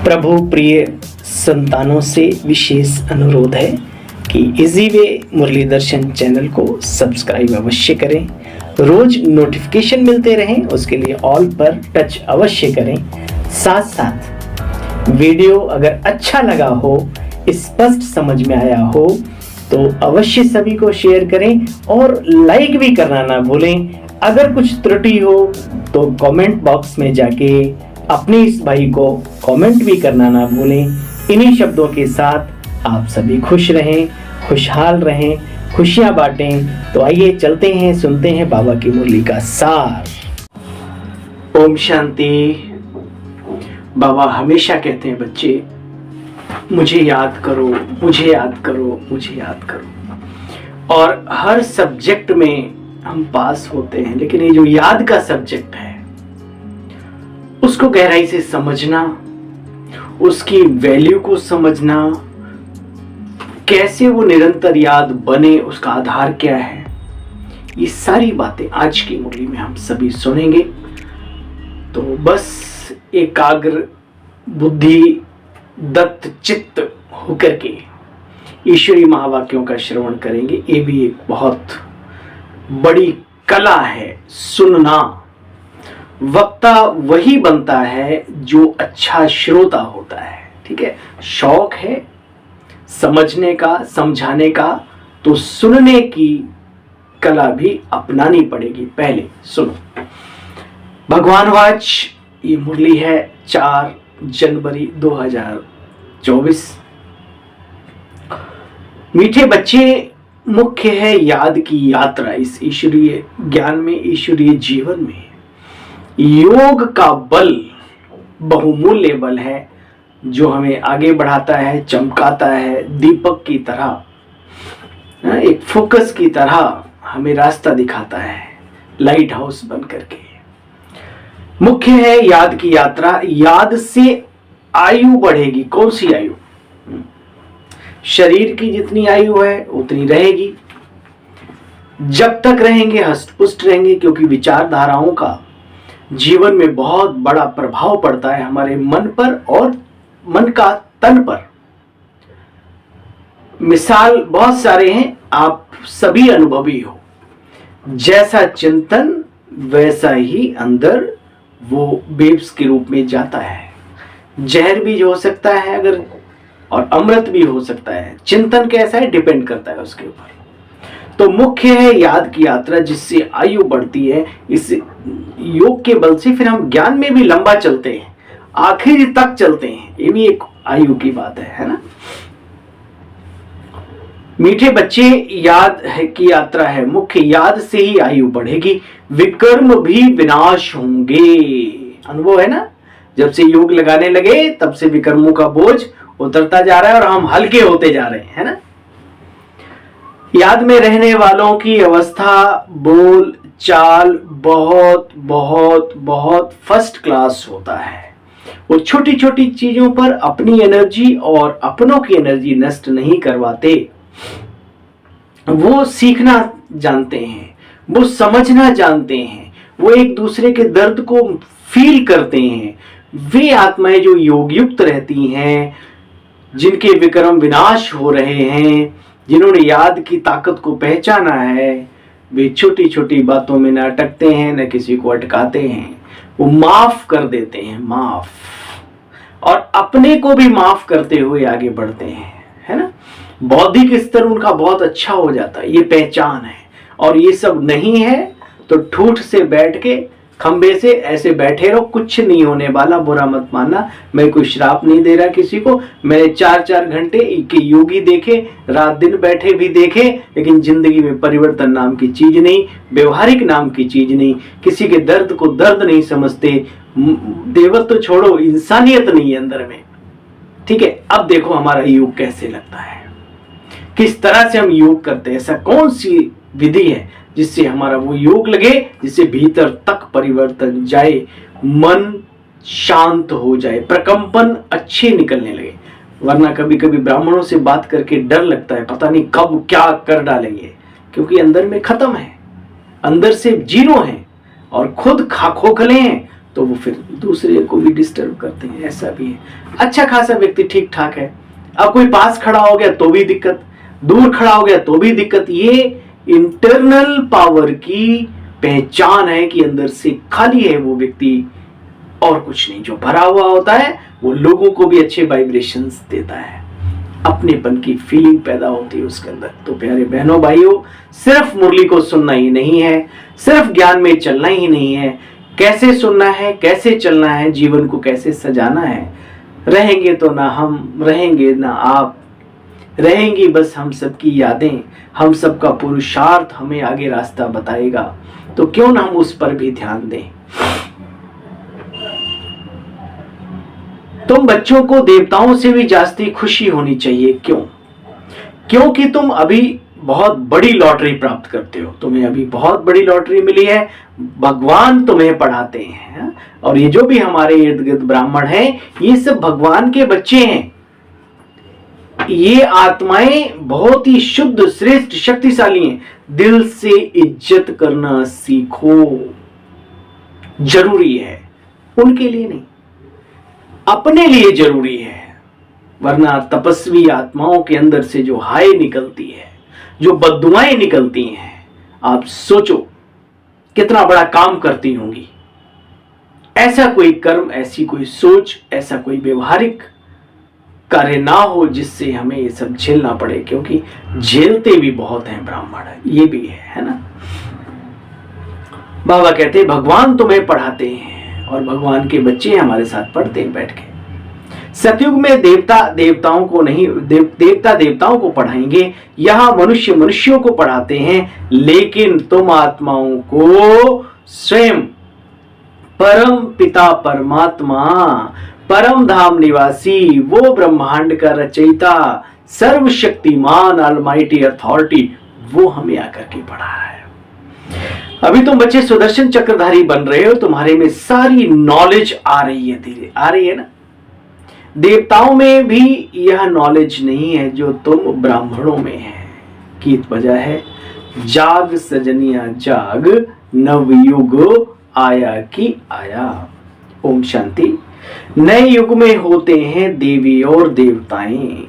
प्रभु प्रिय संतानों से विशेष अनुरोध है कि इजी वे मुरली दर्शन चैनल को सब्सक्राइब अवश्य करें, रोज नोटिफिकेशन मिलते रहें, उसके लिए ऑल पर टच अवश्य करें। साथ साथ वीडियो अगर अच्छा लगा हो, स्पष्ट समझ में आया हो तो अवश्य सभी को शेयर करें और लाइक भी करना ना भूलें। अगर कुछ त्रुटि हो तो कमेंट बॉक्स में जाके अपने इस भाई को कमेंट भी करना ना भूलें। इन्हीं शब्दों के साथ आप सभी खुश रहें, खुशहाल रहें, खुशियां बांटें। तो आइए चलते हैं, सुनते हैं बाबा की मुरली का सार। ओम शांति। बाबा हमेशा कहते हैं, बच्चे मुझे याद करो, मुझे याद करो, मुझे याद करो। और हर सब्जेक्ट में हम पास होते हैं, लेकिन ये जो याद का सब्जेक्ट है उसको गहराई से समझना, उसकी वैल्यू को समझना, कैसे वो निरंतर याद बने, उसका आधार क्या है, ये सारी बातें आज की मुरली में हम सभी सुनेंगे। तो बस एकाग्र बुद्धि दत्त चित्त होकर के ईश्वरी महावाक्यों का श्रवण करेंगे। ये भी एक बहुत बड़ी कला है, सुनना। वक्ता वही बनता है जो अच्छा श्रोता होता है, ठीक है। शौक है समझने का, समझाने का, तो सुनने की कला भी अपनानी पड़ेगी। पहले सुनो। भगवान वाच, ये मुरली है 4 जनवरी 2024। मीठे बच्चे, मुख्य है याद की यात्रा इस ईश्वरीय ज्ञान में, ईश्वरीय जीवन में। योग का बल बहुमूल्य बल है जो हमें आगे बढ़ाता है, चमकाता है, दीपक की तरह, एक फोकस की तरह हमें रास्ता दिखाता है, लाइट हाउस बन करके। मुख्य है याद की यात्रा। याद से आयु बढ़ेगी। कौन सी आयु? शरीर की जितनी आयु है उतनी रहेगी। जब तक रहेंगे हष्ट पुष्ट रहेंगे, क्योंकि विचारधाराओं का जीवन में बहुत बड़ा प्रभाव पड़ता है हमारे मन पर और मन का तन पर। मिसाल बहुत सारे हैं, आप सभी अनुभवी हो। जैसा चिंतन वैसा ही अंदर वो वेव्स के रूप में जाता है। जहर भी हो सकता है अगर, और अमृत भी हो सकता है। चिंतन कैसा है डिपेंड करता है उसके ऊपर। तो मुख्य है याद की यात्रा, जिससे आयु बढ़ती है। इस योग के बल से फिर हम ज्ञान में भी लंबा चलते हैं, आखिर तक चलते हैं। ये भी एक आयु की बात है ना। मीठे बच्चे, याद है की यात्रा है मुख्य। याद से ही आयु बढ़ेगी, विकर्म भी विनाश होंगे। अनुभव है ना, जब से योग लगाने लगे तब से विकर्मों का बोझ उतरता जा रहा है और हम हल्के होते जा रहे हैं, है ना। याद में रहने वालों की अवस्था, बोल चाल बहुत बहुत बहुत फर्स्ट क्लास होता है। वो छोटी छोटी चीजों पर अपनी एनर्जी और अपनों की एनर्जी नष्ट नहीं करवाते। वो सीखना जानते हैं, वो समझना जानते हैं, वो एक दूसरे के दर्द को फील करते हैं। वे आत्माएं जो योग युक्त रहती हैं, जिनके विक्रम विनाश हो रहे हैं, जिन्होंने याद की ताकत को पहचाना है, वे छोटी छोटी बातों में न अटकते हैं, न किसी को अटकाते हैं। वो माफ कर देते हैं, माफ, और अपने को भी माफ करते हुए आगे बढ़ते हैं, है ना। बौद्धिक स्तर उनका बहुत अच्छा हो जाता है, ये पहचान है। और ये सब नहीं है तो ठूठ से बैठ के खंबे से ऐसे बैठे रहो, कुछ नहीं होने वाला। बुरा मत मानना, मैं कोई श्राप नहीं दे रहा किसी को। मैंने 4-4 घंटे के योगी देखे, रात दिन बैठे भी देखे, लेकिन जिंदगी में परिवर्तन नाम की चीज नहीं, व्यवहारिक नाम की चीज नहीं। किसी के दर्द को दर्द नहीं समझते। देवत्व तो छोड़ो, इंसानियत नहीं है अंदर में, ठीक है। अब देखो हमारा योग कैसे लगता है, किस तरह से हम योग करते हैं। ऐसा कौन सी विधि है जिससे हमारा वो योग लगे, जिससे भीतर तक परिवर्तन जाए, मन शांत हो जाए, प्रकंपन अच्छे निकलने लगे। वरना कभी कभी ब्राह्मणों से बात करके डर लगता है, पता नहीं कब क्या कर डालेंगे, क्योंकि अंदर में खत्म है, अंदर से जीरो है और खुद खोखले हैं, तो वो फिर दूसरे को भी डिस्टर्ब करते हैं, ऐसा भी है। अच्छा खासा व्यक्ति ठीक ठाक है, अब कोई पास खड़ा हो गया तो भी दिक्कत, दूर खड़ा हो गया तो भी दिक्कत। ये इंटरनल पावर की पहचान है कि अंदर से खाली है वो व्यक्ति और कुछ नहीं। जो भरा हुआ होता है वो लोगों को भी अच्छे वाइब्रेशंस देता है, अपनेपन की फीलिंग पैदा होती है उसके अंदर। तो प्यारे बहनों भाइयों, सिर्फ मुरली को सुनना ही नहीं है, सिर्फ ज्ञान में चलना ही नहीं है, कैसे सुनना है, कैसे चलना है, जीवन को कैसे सजाना है। रहेंगे तो ना हम रहेंगे ना आप, रहेंगी बस हम सबकी यादें, हम सबका पुरुषार्थ हमें आगे रास्ता बताएगा। तो क्यों ना हम उस पर भी ध्यान दें। तुम बच्चों को देवताओं से भी जास्ती खुशी होनी चाहिए। क्यों? क्योंकि तुम अभी बहुत बड़ी लॉटरी प्राप्त करते हो, तुम्हें अभी बहुत बड़ी लॉटरी मिली है, भगवान तुम्हें पढ़ाते हैं। और ये जो भी हमारे इर्द गिर्द ब्राह्मण हैं, ये सब भगवान के बच्चे हैं। ये आत्माएं बहुत ही शुद्ध, श्रेष्ठ, शक्तिशाली हैं। दिल से इज्जत करना सीखो, जरूरी है, उनके लिए नहीं, अपने लिए जरूरी है। वरना तपस्वी आत्माओं के अंदर से जो हाय निकलती है, जो बद्दुआएं निकलती हैं, आप सोचो कितना बड़ा काम करती होंगी। ऐसा कोई कर्म, ऐसी कोई सोच, ऐसा कोई व्यवहारिक कार्य ना हो जिससे हमें ये सब झेलना पड़े, क्योंकि झेलते भी बहुत हैं ब्राह्मण, ये भी है ना। बाबा कहते हैं भगवान तुम्हें पढ़ाते हैं और भगवान के बच्चे हमारे साथ पढ़ते हैं बैठ के। सतयुग में देवता देवताओं को नहीं, देवता देवताओं को पढ़ाएंगे, यहाँ मनुष्य मनुष्यों को पढ़ाते हैं। लेकिन तुम आत्माओं को स्वयं परम पिता परमात्मा, परम धाम निवासी, वो ब्रह्मांड का रचयिता, सर्वशक्तिमान, ऑलमाइटी अथॉरिटी, वो हमें आकर के पढ़ा रहा है। अभी तुम बच्चे सुदर्शन चक्रधारी बन रहे हो, तुम्हारे में सारी नॉलेज आ रही है, धीरे आ रही है ना। देवताओं में भी यह नॉलेज नहीं है जो तुम ब्राह्मणों में है। गीत बजा है, जाग सजनिया जाग, नवयुग आया कि आया। ओम शांति। नए युग में होते हैं देवी और देवताएं,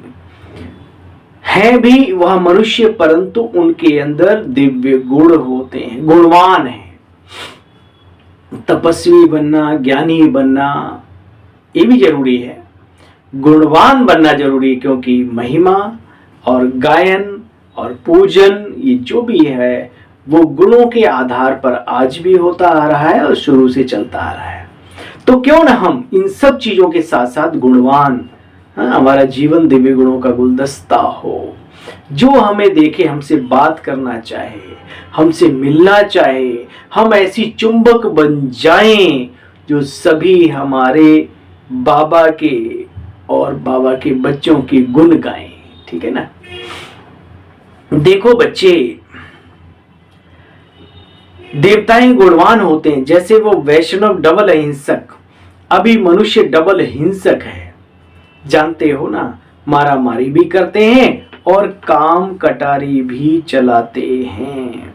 हैं भी वह मनुष्य, परंतु उनके अंदर दिव्य गुण होते हैं, गुणवान हैं। तपस्वी बनना, ज्ञानी बनना ये भी जरूरी है, गुणवान बनना जरूरी है, क्योंकि महिमा और गायन और पूजन ये जो भी है वो गुणों के आधार पर आज भी होता आ रहा है और शुरू से चलता आ रहा है। तो क्यों ना हम इन सब चीजों के साथ साथ गुणवान, हमारा जीवन दिव्य गुणों का गुलदस्ता हो, जो हमें देखे, हमसे बात करना चाहे, हमसे मिलना चाहे, हम ऐसी चुंबक बन जाएं जो सभी हमारे बाबा के और बाबा के बच्चों के गुण गाएं। ठीक है ना। देखो बच्चे, देवताएं गुणवान होते हैं, जैसे वो वैष्णव डबल अहिंसक, अभी मनुष्य डबल हिंसक है, जानते हो ना। मारा मारी भी करते हैं और काम कटारी भी चलाते हैं।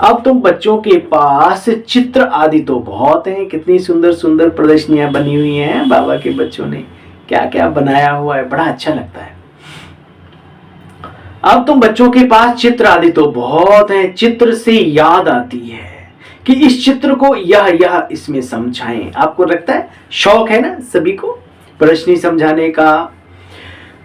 अब तुम बच्चों के पास चित्र आदि तो बहुत हैं, कितनी सुंदर सुंदर प्रदर्शनियां बनी हुई हैं, बाबा के बच्चों ने क्या क्या बनाया हुआ है, बड़ा अच्छा लगता है। अब तुम बच्चों के पास चित्र आदि तो बहुत हैं, चित्र से याद आती है कि इस चित्र को यह इसमें समझाएं। आपको लगता है शौक है ना सभी को प्रदर्शनी समझाने का,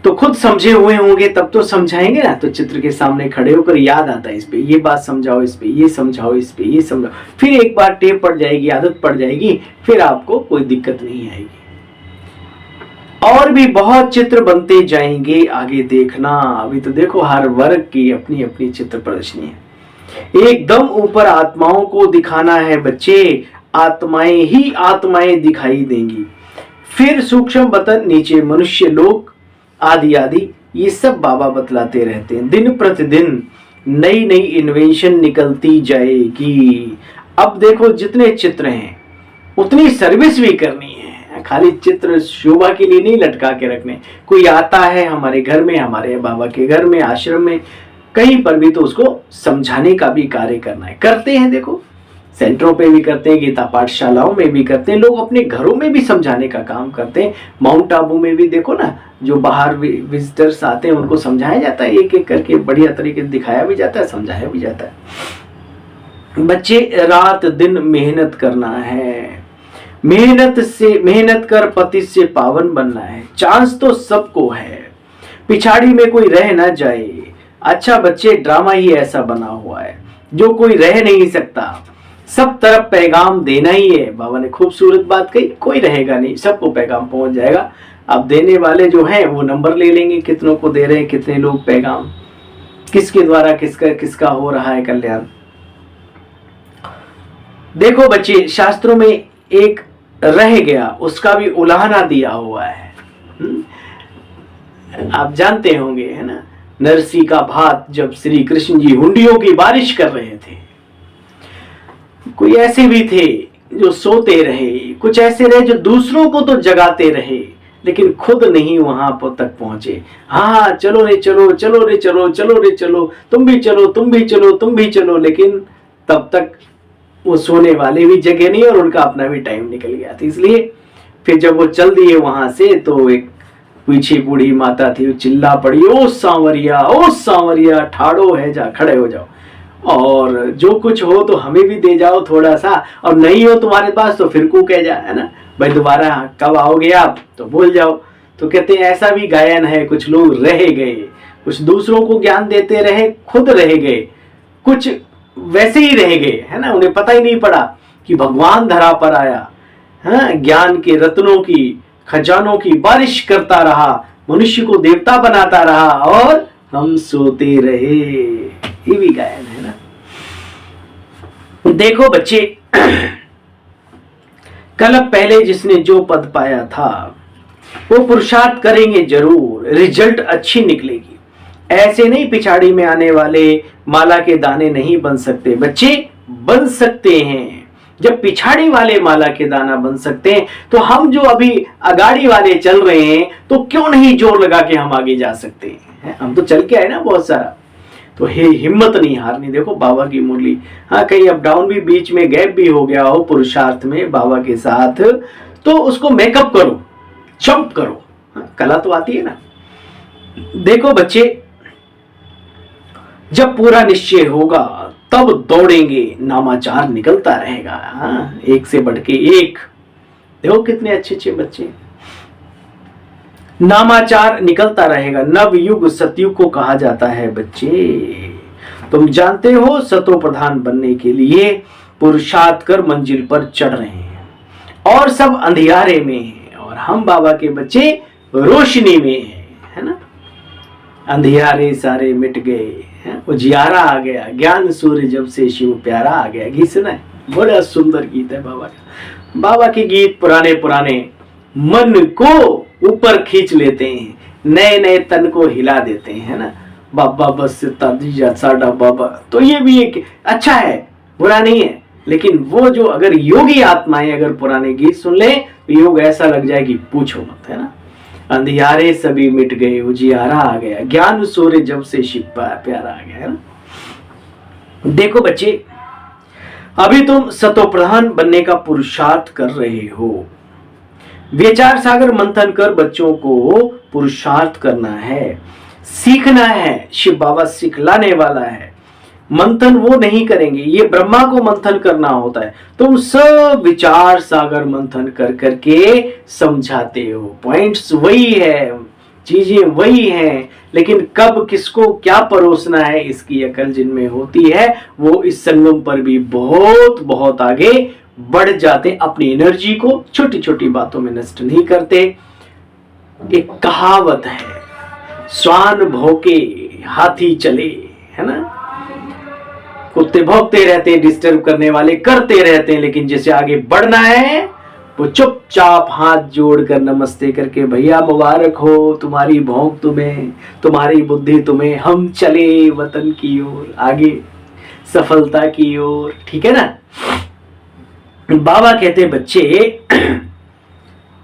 तो खुद समझे हुए होंगे तब तो समझाएंगे ना। तो चित्र के सामने खड़े होकर याद आता है, इस पे ये बात समझाओ, इस पे ये समझाओ, इस पे ये समझाओ, फिर एक बार टेप पड़ जाएगी, आदत पड़ जाएगी, फिर आपको कोई दिक्कत नहीं आएगी। और भी बहुत चित्र बनते जाएंगे, आगे देखना। अभी तो देखो हर वर्ग की अपनी अपनी चित्र प्रदर्शनी है। एकदम ऊपर आत्माओं को दिखाना है बच्चे, आत्माएं ही आत्माएं दिखाई देंगी, फिर सूक्ष्म बतन, नीचे मनुष्य लोग आदि आदि, ये सब बाबा बतलाते रहते हैं। दिन प्रतिदिन नई नई इन्वेंशन निकलती जाएगी। अब देखो जितने चित्र हैं उतनी सर्विस भी करनी है, खाली चित्र शोभा के लिए नहीं लटका के रखने। कोई आता है हमारे घर में, हमारे बाबा के घर में, आश्रम में, कहीं पर भी, तो उसको समझाने का भी कार्य करना है, करते हैं। देखो सेंटरों पे भी करते हैं, गीता पाठशालाओं में भी करते हैं, लोग अपने घरों में भी समझाने का काम करते हैं। माउंट आबू में भी देखो ना, जो बाहर विजिटर्स आते हैं उनको समझाया जाता है, एक एक करके बढ़िया तरीके से दिखाया भी जाता है, समझाया भी जाता है। बच्चे, रात दिन मेहनत करना है, मेहनत कर पति से पावन बनना है। चांस तो सबको है, पिछाड़ी में कोई रह ना जाए। अच्छा बच्चे, ड्रामा ही ऐसा बना हुआ है जो कोई रह नहीं सकता, सब तरफ पैगाम देना ही है। बाबा ने खूबसूरत बात कही, कोई रहेगा नहीं, सबको पैगाम पहुंच जाएगा। अब देने वाले जो हैं वो नंबर ले लेंगे, कितनों को दे रहे हैं, कितने लोग पैगाम, किसके द्वारा किसका हो रहा है कल्याण। देखो बच्चे, शास्त्रों में एक रह गया, उसका भी उलाहना दिया हुआ है। आप जानते होंगे, है ना, नरसी का भात जब श्री कृष्ण जी हुंडियों की बारिश कर रहे थे, कोई ऐसे भी थे जो सोते रहे, कुछ ऐसे रहे जो दूसरों को तो जगाते रहे लेकिन खुद नहीं वहां तक पहुंचे। हाँ चलो रे चलो, चलो रे चलो, चलो रे चलो, तुम भी चलो, तुम भी चलो, तुम भी चलो, लेकिन तब तक वो सोने वाले भी जगे नहीं और उनका अपना भी टाइम निकल गया था। इसलिए फिर जब वो चल दिए वहां से, तो एक पीछे बूढ़ी माता थी, वो चिल्ला पड़ी, ओ सांवरिया ठाड़ो है, जा खड़े हो जाओ, और जो कुछ हो तो हमें भी दे जाओ थोड़ा सा, और नहीं हो तुम्हारे पास तो फिर कह जा, है ना भाई, दोबारा कब आओगे आप तो भूल जाओ। तो कहते हैं ऐसा भी गायन है, कुछ लोग रह गए, कुछ दूसरों को ज्ञान देते रहे, खुद रह गए, कुछ वैसे ही रह गए, है ना, उन्हें पता ही नहीं पड़ा कि भगवान धरा पर आया, है, ज्ञान के रत्नों की, खजानों की बारिश करता रहा, मनुष्य को देवता बनाता रहा, और हम सोते रहे। ये भी गायन है ना। देखो बच्चे, कल पहले जिसने जो पद पाया था वो पुरुषार्थ करेंगे जरूर, रिजल्ट अच्छी निकलेगी। ऐसे नहीं पिछाड़ी में आने वाले माला के दाने नहीं बन सकते बच्चे, बन सकते हैं। जब पिछाड़ी वाले माला के दाना बन सकते हैं तो हम जो अभी अगाड़ी वाले चल रहे हैं, तो क्यों नहीं जोर लगा के हम आगे जा सकते हैं। हम तो चल के आए ना बहुत सारा, तो हे हिम्मत नहीं हारनी। देखो बाबा की मुरली, हाँ कहीं अप डाउन भी, बीच में गैप भी हो गया हो पुरुषार्थ में बाबा के साथ, तो उसको मेकअप करो, जंप करो, हाँ, कला तो आती है ना। देखो बच्चे, जब पूरा निश्चय होगा तब दौड़ेंगे, नामाचार निकलता रहेगा, हाँ, एक से बढ़ के एक। देखो कितने अच्छे अच्छे बच्चे, नामाचार निकलता रहेगा। नवयुग सतयुग को कहा जाता है बच्चे। तुम जानते हो, सतो प्रधान बनने के लिए पुरुषार्थ कर मंजिल पर चढ़ रहे हैं, और सब अंधियारे में हैं, और हम बाबा के बच्चे रोशनी में हैं, है ना। अंधियारे सारे मिट गए, उजियारा आ गया, ज्ञान सूर्य जब से शिव प्यारा आ गया। गीत सुना है, बड़ा सुंदर गीत है बाबा का। बाबा के गीत पुराने पुराने मन को ऊपर खींच लेते हैं, नए नए तन को हिला देते हैं, है ना। बाबा बस साडा बाबा, तो ये भी एक अच्छा है, बुरा नहीं है, लेकिन वो जो अगर योगी आत्माएं अगर पुराने गीत सुन ले तो योग ऐसा लग जाए कि पूछो मत, है ना। अंधियारे सभी मिट गए, उजियारा आ गया, ज्ञान सूर्य जब से शिव प्यारा आ गया, है ना। देखो बच्चे, अभी तुम सतो प्रधान बनने का पुरुषार्थ कर रहे हो। विचार सागर मंथन कर बच्चों को पुरुषार्थ करना है, सीखना है। शिव बाबा सिखलाने वाला है, मंथन वो नहीं करेंगे, ये ब्रह्मा को मंथन करना होता है। तुम सब विचार सागर मंथन कर करके समझाते हो, पॉइंट्स वही है, चीजें वही हैं, लेकिन कब किसको क्या परोसना है इसकी अकल जिनमें होती है, वो इस संगम पर भी बहुत बहुत आगे बढ़ जाते। अपनी एनर्जी को छोटी छोटी बातों में नष्ट नहीं करते। एक कहावत है, स्वान भौंके हाथी चले, है ना। कुत्ते भौंकते रहते हैं, डिस्टर्ब करने वाले करते रहते हैं, लेकिन जिसे आगे बढ़ना है वो चुपचाप हाथ जोड़कर नमस्ते करके, भैया मुबारक हो, तुम्हारी भौंक तुम्हें, तुम्हारी बुद्धि तुम्हें, हम चले वतन की ओर, आगे सफलता की ओर, ठीक है ना। बाबा कहते बच्चे,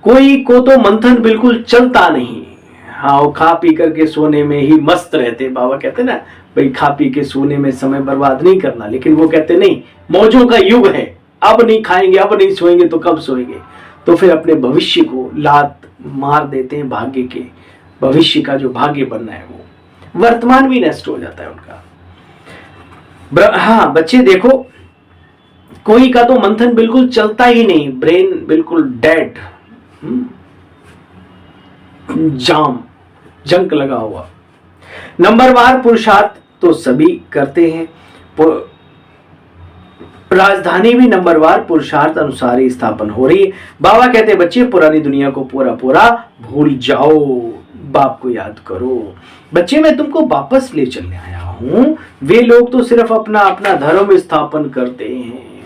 कोई को तो मंथन बिल्कुल चलता नहीं, हाँ, खा पी करके सोने में ही मस्त रहते। बाबा कहते ना, भाई खा पी के सोने में समय बर्बाद नहीं करना, लेकिन वो कहते नहीं, मौजों का युग है, अब नहीं खाएंगे, अब नहीं सोएंगे तो कब सोएंगे। तो फिर अपने भविष्य को लात मार देते हैं, भाग्य के भविष्य का जो भाग्य बनना है वो वर्तमान भी नष्ट हो जाता है उनका। हाँ बच्चे देखो, कोई का तो मंथन बिल्कुल चलता ही नहीं, ब्रेन बिल्कुल डेड, जाम, जंक लगा हुआ। नंबरवार पुरुषार्थ तो सभी करते हैं, राजधानी भी नंबरवार पुरुषार्थ अनुसार ही स्थापन हो रही है। बाबा कहते हैं बच्चे पुरानी दुनिया को पूरा पूरा भूल जाओ, बाप को याद करो। बच्चे मैं तुमको वापस ले चलने आया हूं। वे लोग तो सिर्फ अपना अपना धर्म स्थापन करते हैं,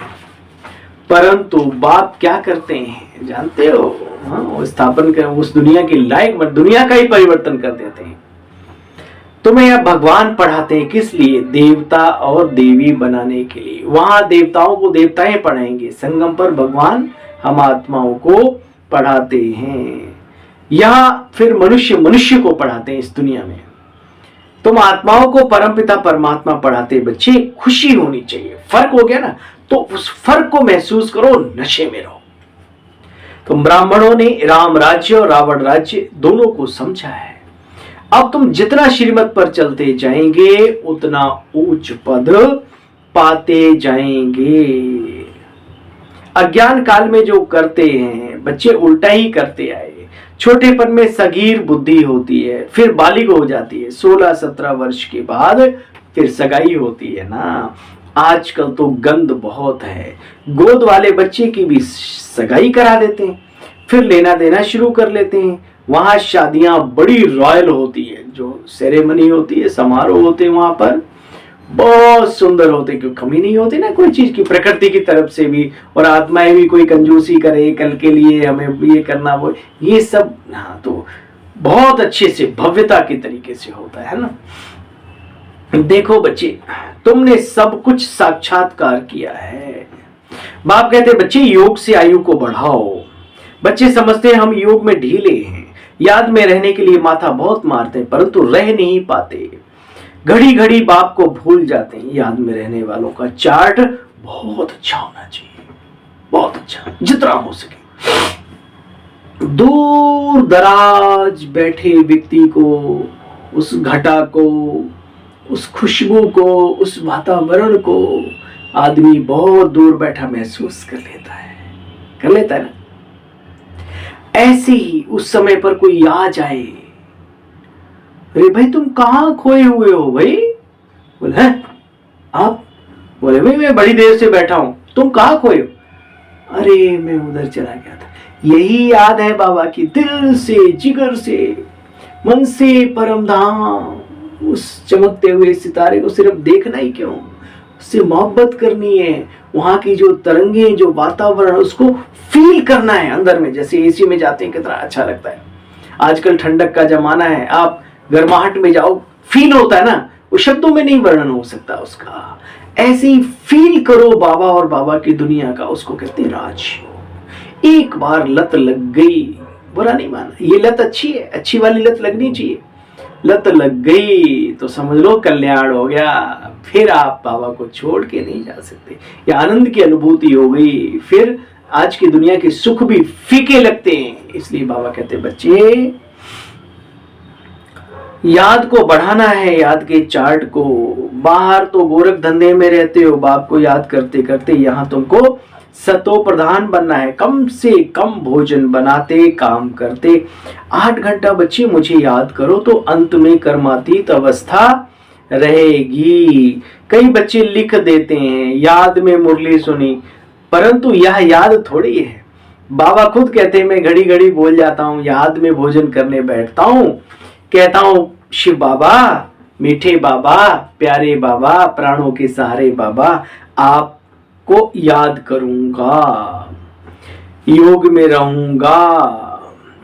परंतु बाप क्या करते हैं जानते हो? वो स्थापन कर उस दुनिया की लायक दुनिया का ही परिवर्तन कर देते हैं। तुम्हें यह भगवान पढ़ाते हैं किस लिए? देवता और देवी बनाने के लिए। वहां देवताओं को देवताएं पढ़ाएंगे, संगम पर भगवान हम आत्माओं को पढ़ाते हैं। यहां फिर मनुष्य मनुष्य को पढ़ाते हैं। इस दुनिया में तुम आत्माओं को परमपिता परमात्मा पढ़ाते। बच्चे खुशी होनी चाहिए, फर्क हो गया ना, तो उस फर्क को महसूस करो, नशे में रहो। तो ब्राह्मणों ने राम राज्य और रावण राज्य दोनों को समझा है। अब तुम जितना श्रीमत पर चलते जाएंगे उतना उच्च पद पाते जाएंगे। अज्ञान काल में जो करते हैं बच्चे उल्टा ही करते आए। छोटेपन में सगीर बुद्धि होती है, फिर बालिग हो जाती है, 16-17 वर्ष के बाद फिर सगाई होती है ना। आजकल तो गंद बहुत है, गोद वाले बच्चे की भी सगाई करा देते हैं, फिर लेना देना शुरू कर लेते हैं। वहां शादियां बड़ी रॉयल होती है, जो सेरेमनी होती है, समारोह होते हैं, वहां पर बहुत सुंदर होते, क्योंकि कमी नहीं होती ना कोई चीज की, प्रकृति की तरफ से भी, और आत्माएं भी कोई कंजूसी करे कल के लिए हमें ये करना वो ये सब। हाँ तो बहुत अच्छे से भव्यता के तरीके से होता है ना। देखो बच्चे, तुमने सब कुछ साक्षात्कार किया है। बाप कहते बच्चे योग से आयु को बढ़ाओ। बच्चे समझते हैं हम योग में ढीले हैं, याद में रहने के लिए माथा बहुत मारते हैं, परंतु रह नहीं पाते। घड़ी घड़ी बाप को भूल जाते हैं। याद में रहने वालों का चार्ट बहुत अच्छा होना चाहिए, बहुत अच्छा, जितना हो सके। दूर दराज बैठे व्यक्ति को, उस घटा को, उस खुशबू को, उस वातावरण को आदमी बहुत दूर बैठा महसूस कर लेता है ना। ऐसे ही उस समय पर कोई आ जाए, अरे भाई तुम कहां खोए हुए हो भाई? बोले हैं आप? बोले भाई मैं बड़ी देर से बैठा हूं, तुम कहां खोए हो? अरे मैं उधर चला गया था। यही याद है बाबा की, दिल से, जिगर से, मन से परम धाम, उस चमकते हुए सितारे को सिर्फ देखना ही क्यों, उससे मोहब्बत करनी है। वहां की जो तरंगे, जो वातावरण, उसको फील करना है अंदर में। जैसे एसी में जाते हैं कितना अच्छा लगता है, आजकल ठंडक का जमाना है, आप गर्माहट में जाओ, फील होता है ना, वो शब्दों में नहीं वर्णन हो सकता उसका। ऐसे ही फील करो बाबा और बाबा की दुनिया का, उसको कहते हैं राज। एक बार लत लग गई, बुरा नहीं माना, ये लत अच्छी है, अच्छी वाली लत लगनी चाहिए। लत लग गई तो समझ लो कल्याण हो गया, फिर आप बाबा को छोड़ के नहीं जा सकते। या आनंद की अनुभूति हो गई, फिर आज की दुनिया के सुख भी फीके लगते हैं। इसलिए बाबा कहते बच्चे याद को बढ़ाना है, याद के चार्ट को। बाहर तो गोरख धंधे में रहते हो, बाप को याद करते करते, यहाँ तुमको सतो प्रधान बनना है। कम से कम भोजन बनाते, काम करते, 8 घंटा बच्चे मुझे याद करो, तो अंत में कर्मातीत अवस्था रहेगी। कई बच्चे लिख देते हैं याद में मुरली सुनी, परंतु यह याद थोड़ी है। बाबा खुद कहते हैं मैं घड़ी घड़ी बोल जाता हूँ, याद में भोजन करने बैठता हूँ, कहता हूँ शिव बाबा, मीठे बाबा, प्यारे बाबा, प्राणों के सहारे बाबा, आपको याद करूंगा, योग में रहूंगा,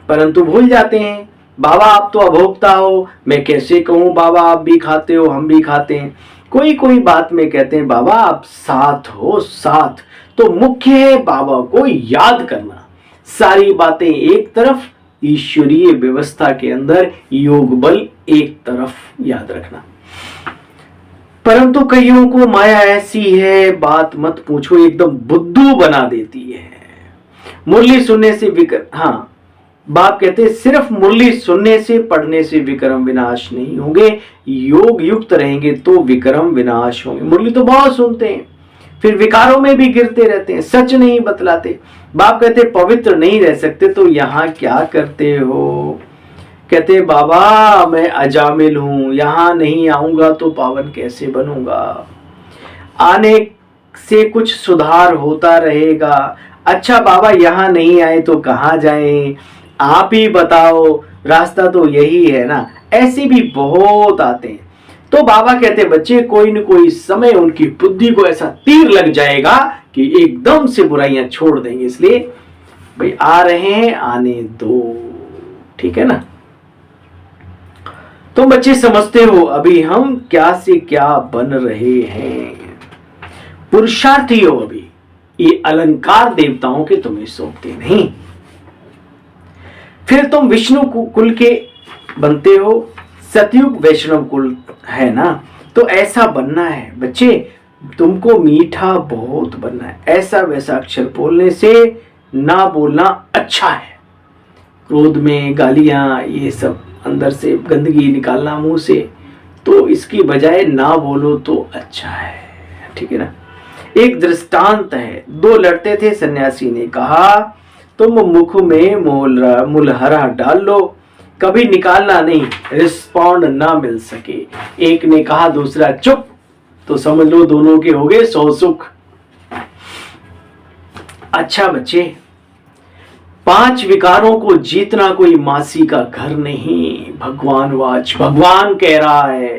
परंतु भूल जाते हैं। बाबा आप तो अभोक्ता हो, मैं कैसे कहूं बाबा आप भी खाते हो हम भी खाते हैं। कोई कोई बात में कहते हैं बाबा आप साथ हो, साथ। तो मुख्य है बाबा को याद करना। सारी बातें एक तरफ, ईश्वरीय व्यवस्था के अंदर योग बल एक तरफ, याद रखना। परंतु कईयों को माया ऐसी है, बात मत पूछो, एकदम बुद्धू बना देती है। मुरली सुनने से हाँ, बाप कहते हैं सिर्फ मुरली सुनने से, पढ़ने से विक्रम विनाश नहीं होंगे, योग युक्त रहेंगे तो विक्रम विनाश होंगे। मुरली तो बहुत सुनते हैं, फिर विकारों में भी गिरते रहते हैं, सच नहीं बतलाते। बाप कहते पवित्र नहीं रह सकते तो यहाँ क्या करते हो? कहते बाबा मैं अजामिल हूं, यहाँ नहीं आऊंगा तो पावन कैसे बनूंगा? आने से कुछ सुधार होता रहेगा। अच्छा बाबा यहाँ नहीं आए तो कहाँ जाएं? आप ही बताओ, रास्ता तो यही है ना। ऐसे भी बहुत आते हैं। तो बाबा कहते बच्चे कोई न कोई समय उनकी बुद्धि को ऐसा तीर लग जाएगा कि एकदम से बुराइयां छोड़ देंगे। इसलिए भाई आ रहे हैं, आने दो, ठीक है ना। तो बच्चे समझते हो अभी हम क्या से क्या बन रहे हैं, पुरुषार्थी हो अभी। ये अलंकार देवताओं के तुम्हें सौंपते नहीं। फिर तुम विष्णु कुल के बनते हो, सतयुग वैष्णव कुल है ना, तो ऐसा बनना है बच्चे। तुमको मीठा बहुत बनना है, ऐसा वैसा अक्षर बोलने से ना बोलना अच्छा है। क्रोध में गालियां, ये सब अंदर से गंदगी निकालना मुंह से, तो इसकी बजाय ना बोलो तो अच्छा है, ठीक है ना। एक दृष्टांत है, दो लड़ते थे, सन्यासी ने कहा तुम मुख में मुलहरा डाल लो, कभी निकालना नहीं, रिस्पॉन्ड ना मिल सके। एक ने कहा, दूसरा चुप, तो समझ लो दोनों के हो गए 100 सुख। अच्छा बच्चे, 5 विकारों को जीतना कोई मासी का घर नहीं। भगवान वाच, भगवान कह रहा है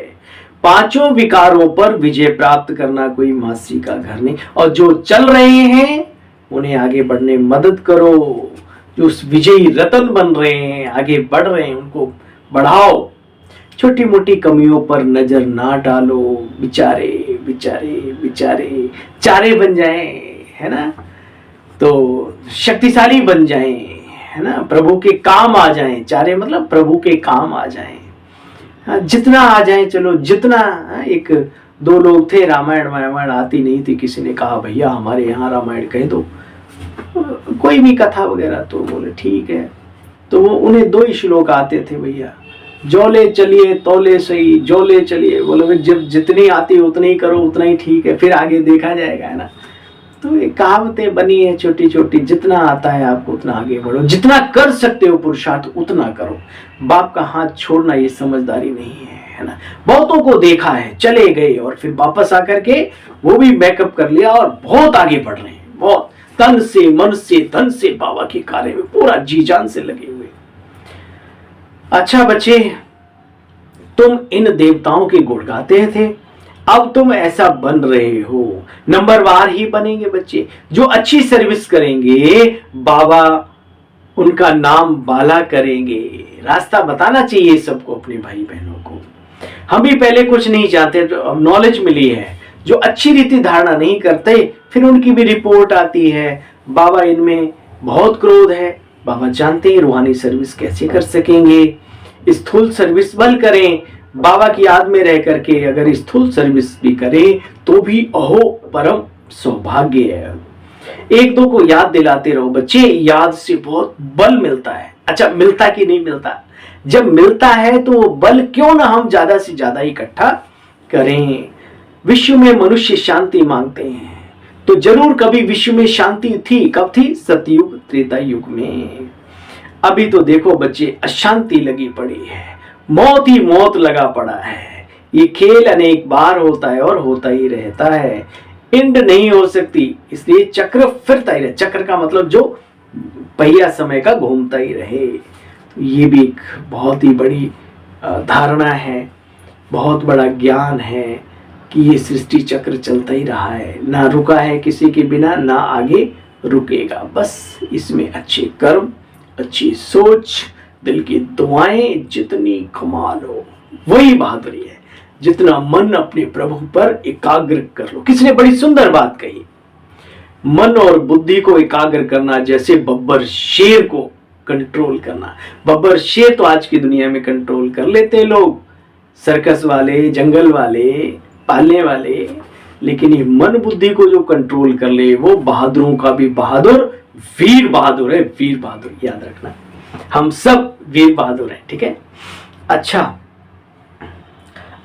5 विकारों पर विजय प्राप्त करना कोई मासी का घर नहीं। और जो चल रहे हैं उन्हें आगे बढ़ने मदद करो, जो उस विजयी रतन बन रहे हैं, आगे बढ़ रहे हैं, उनको बढ़ाओ। छोटी मोटी कमियों पर नजर ना डालो, बेचारे बेचारे बेचारे चारे बन जाएं, है ना, तो शक्तिशाली बन जाएं, है ना, प्रभु के काम आ जाएं। चारे मतलब प्रभु के काम आ जाएं, जितना आ जाएं, चलो जितना। एक 2 लोग थे, रामायण आती नहीं थी, किसी ने कहा भैया हमारे यहाँ रामायण कह दो, कोई भी कथा वगैरह, तो बोले ठीक है। तो वो उन्हें 2 ही श्लोक आते थे भैया, जोले चलिए तोले सही, जोले चलिए। बोले जब जितनी आती उतनी ही करो, उतना ही ठीक है, फिर आगे देखा जाएगा, है ना। तो ये कहावतें बनी है छोटी छोटी, जितना आता है आपको उतना आगे बढ़ो, जितना कर सकते हो पुरुषार्थ उतना करो। बाप का हाथ छोड़ना ये समझदारी नहीं है ना। बहुतों को देखा है, चले गए और फिर वापस आकर के वो भी बैकअप कर लिया और बहुत आगे बढ़ रहे हैं, बहुत तन से मन से धन से बाबा के कार्य में पूरा जी जान से लगे हुए। अच्छा बच्चे, तुम इन देवताओं के गुण गाते थे, अब तुम ऐसा बन रहे हो, नंबरवार ही बनेंगे बच्चे। जो अच्छी सर्विस करेंगे बाबा उनका नाम बाला करेंगे। रास्ता बताना चाहिए सबको, अपने भाई बहनों को। हम भी पहले कुछ नहीं जानते, तो अब नॉलेज मिली है। जो अच्छी रीति धारणा नहीं करते, फिर उनकी भी रिपोर्ट आती है, बाबा इनमें बहुत क्रोध है। बाबा जानते हैं रूहानी सर्विस कैसे कर सकेंगे, स्थूल सर्विस बल करें। बाबा की याद में रह करके अगर स्थूल सर्विस भी करें तो भी अहो परम सौभाग्य है। 1-2 को याद दिलाते रहो बच्चे, याद से बहुत बल मिलता है। अच्छा, मिलता कि नहीं मिलता? जब मिलता है तो वो बल क्यों ना हम ज्यादा से ज्यादा इकट्ठा करें। विश्व में मनुष्य शांति मांगते हैं, तो जरूर कभी विश्व में शांति थी। कब थी? सतयुग त्रेता युग में। अभी तो देखो बच्चे, अशांति लगी पड़ी है, मौत ही मौत लगा पड़ा है। ये खेल अनेक बार होता है और होता ही रहता है, एंड नहीं हो सकती। इसलिए चक्र फिरता ही रहे। चक्र का मतलब जो पहिया समय का घूमता ही रहे। ये भी एक बहुत ही बड़ी धारणा है, बहुत बड़ा ज्ञान है कि ये सृष्टि चक्र चलता ही रहा है, ना रुका है किसी के बिना, ना आगे रुकेगा। बस इसमें अच्छे कर्म, अच्छी सोच, दिल की दुआएं जितनी कमाल हो, वही बहादुरी है। जितना मन अपने प्रभु पर एकाग्र कर लो। किसने बड़ी सुंदर बात कही, मन और बुद्धि को एकाग्र करना जैसे बब्बर शेर को कंट्रोल करना। बब्बर शेर तो आज की दुनिया में कंट्रोल कर लेते हैं लोग, सर्कस वाले, जंगल वाले, पालने वाले, लेकिन ये मन बुद्धि को जो कंट्रोल कर ले वो बहादुरों का भी बहादुर, वीर बहादुर है, वीर बहादुर, याद रखना। हम सब वीर बहादुर हैं, ठीक है। अच्छा,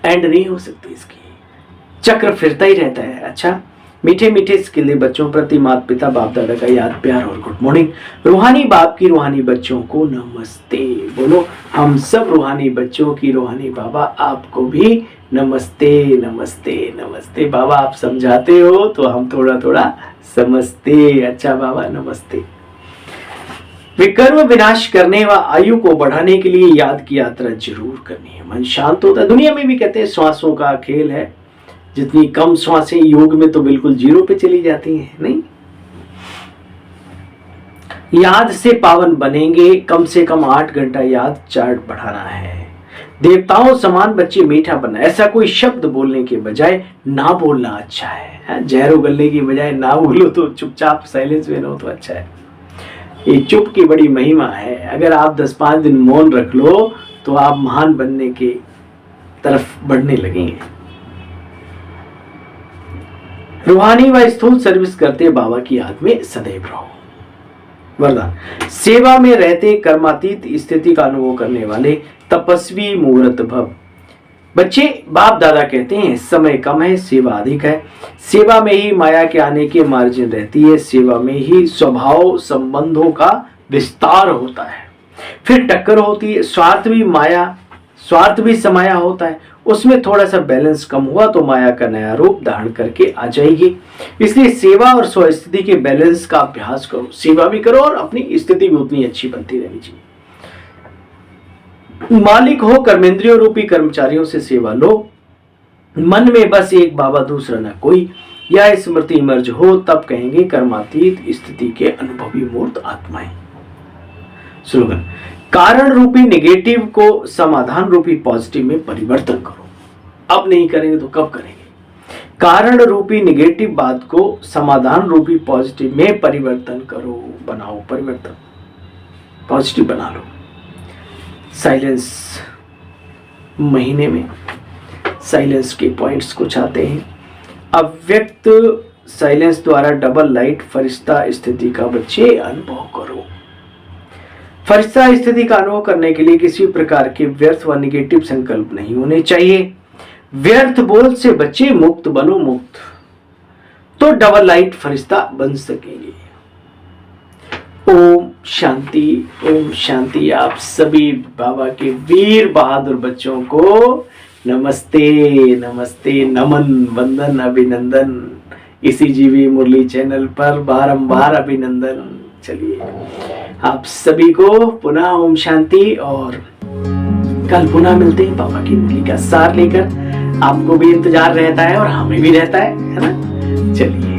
एंड नहीं हो सकती इसकी, चक्र फिरता ही रहता है। अच्छा, मीठे मीठे स्किले बच्चों प्रति माता पिता बाप दादा का याद प्यार और गुड मॉर्निंग। रूहानी बाप की रूहानी बच्चों को नमस्ते बोलो। हम सब रूहानी बच्चों की रूहानी बाबा आपको भी नमस्ते नमस्ते नमस्ते। बाबा आप समझाते हो तो हम थोड़ा थोड़ा समझते। अच्छा बाबा नमस्ते। विकर्म विनाश करने व आयु को बढ़ाने के लिए याद की यात्रा जरूर करनी है। मन शांत होता है। दुनिया में भी कहते हैं श्वासों का खेल है, जितनी कम श्वासें योग में तो बिल्कुल जीरो पे चली जाती हैं, नहीं। याद से पावन बनेंगे, कम से कम 8 घंटा याद चार्ट बढ़ाना है। देवताओं समान बच्चे मीठा बनना, ऐसा कोई शब्द बोलने के बजाय ना बोलना अच्छा है। जहर उगलने की बजाय ना बोलो तो चुपचाप साइलेंस में रहो तो अच्छा है। ये चुप की बड़ी महिमा है। अगर आप 10-5 दिन मौन रख लो तो आप महान बनने के तरफ बढ़ने लगेंगे। रूहानी व स्थूल सर्विस करते बाबा की याद में सदैव रहो। वरदान, सेवा में रहते कर्मातीत स्थिति का अनुभव करने वाले तपस्वी मुहूर्त भव। बच्चे बाप दादा कहते हैं समय कम है, सेवा अधिक है। सेवा में ही माया के आने की मार्जिन रहती है। सेवा में ही स्वभाव संबंधों का विस्तार होता है। फिर टक्कर होती है। स्वार्थ भी समाया होता है। उसमें थोड़ा सा बैलेंस कम हुआ तो माया का नया रूप धारण करके आ जाएगी। इसलिए सेवा और स्वस्थिति के बैलेंस का अभ्यास करो। सेवा भी करो और अपनी स्थिति भी उतनी अच्छी बनती रहनी चाहिए। मालिक हो कर्मेंद्रियों रूपी कर्मचारियों से सेवा लो। मन में बस एक बाबा दूसरा न कोई, या स्मृति मर्ज हो तब कहेंगे कर्मातीत स्थिति के अनुभवी मूर्त आत्माएं। स्लोगन, कारण रूपी नेगेटिव को समाधान रूपी पॉजिटिव में परिवर्तन करो। अब नहीं करेंगे तो कब करेंगे। कारण रूपी नेगेटिव बात को समाधान रूपी पॉजिटिव में परिवर्तन करो, बनाओ परिवर्तन, पॉजिटिव बना लो। साइलेंस महीने में साइलेंस के पॉइंट्स कुछ आते हैं। अव्यक्त साइलेंस द्वारा डबल लाइट फरिश्ता स्थिति का बच्चे अनुभव करो। फरिश्ता स्थिति का अनुभव करने के लिए किसी प्रकार के व्यर्थ व निगेटिव संकल्प नहीं होने चाहिए। व्यर्थ बोल से बच्चे मुक्त बनो, मुक्त तो डबल लाइट फरिश्ता बन सकेंगे। ओम शांति, ओम शांति। आप सभी बाबा के वीर बहादुर बच्चों को नमस्ते नमस्ते, नमन वंदन अभिनंदन। इसी जीवी मुरली चैनल पर बारंबार अभिनंदन। चलिए आप सभी को पुनः ओम शांति, और कल पुनः मिलते हैं बाबा की मुरली का सार लेकर। आपको भी इंतजार रहता है और हमें भी रहता है ना। चलिए।